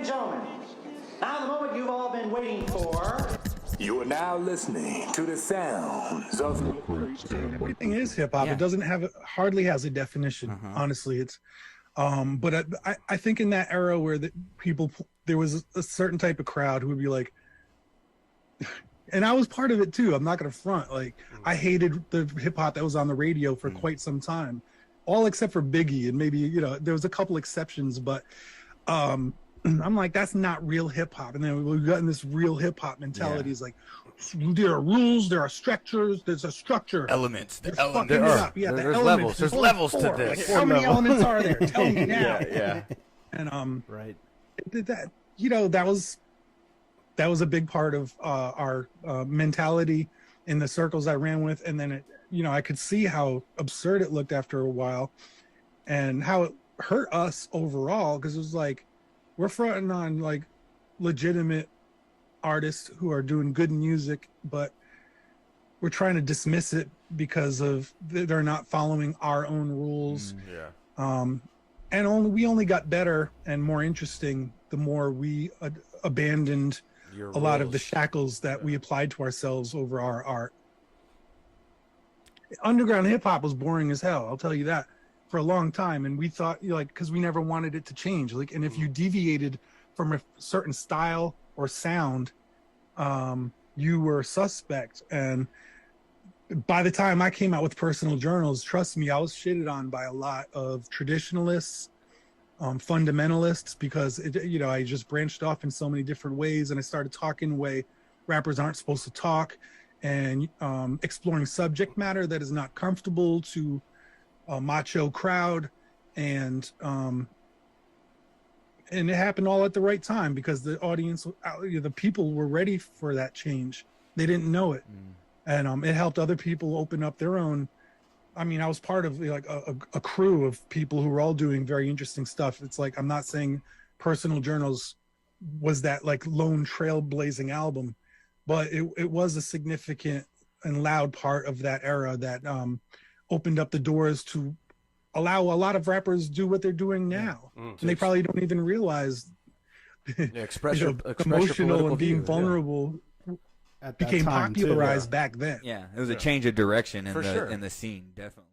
and gentlemen, now the moment you've all been waiting for. You are now listening to the sounds of Everything is hip hop. Yeah. It doesn't have hardly has a definition. Honestly, it's but I think in that era where there was a certain type of crowd who would be like, and I was part of it too. I'm not gonna front. Like I hated the hip hop that was on the radio for quite some time, all except for Biggie and maybe there was a couple exceptions, but I'm like, that's not real hip hop. And then we've gotten this real hip hop mentality. It's like there are rules, there are structures, there's a structure. Elements. There's There are. Yeah, There's levels. There's levels to this. Like, how many elements are there? Tell me now. Yeah. And Right. that that was a big part of our mentality in the circles I ran with. And then I could see how absurd it looked after a while, and how it hurt us overall, because it was like we're fronting on like legitimate artists who are doing good music, but we're trying to dismiss it because of they're not following our own rules. And we only got better and more interesting the more we abandoned a lot of the shackles that we applied to ourselves over our art. Underground hip hop was boring as hell, I'll tell you that, for a long time. And we thought, because we never wanted it to change. Like, and if you deviated from a certain style or sound, you were suspect. And by the time I came out with Personal Journals, trust me, I was shitted on by a lot of traditionalists, fundamentalists, because I just branched off in so many different ways, and I started talking the way rappers aren't supposed to talk, and exploring subject matter that is not comfortable to a macho crowd, and it happened all at the right time because the audience, the people were ready for that change. They didn't know it. And it helped other people open up their own. I mean, I was part of like a crew of people who were all doing very interesting stuff. It's like, I'm not saying Personal Journals was that like lone trailblazing album, but it was a significant and loud part of that era that opened up the doors to allow a lot of rappers do what they're doing now. And they probably don't even realize Express your emotional and being views, vulnerable At that became time, too, popularized back then. Yeah, it was a change of direction in For the sure. in the scene, definitely.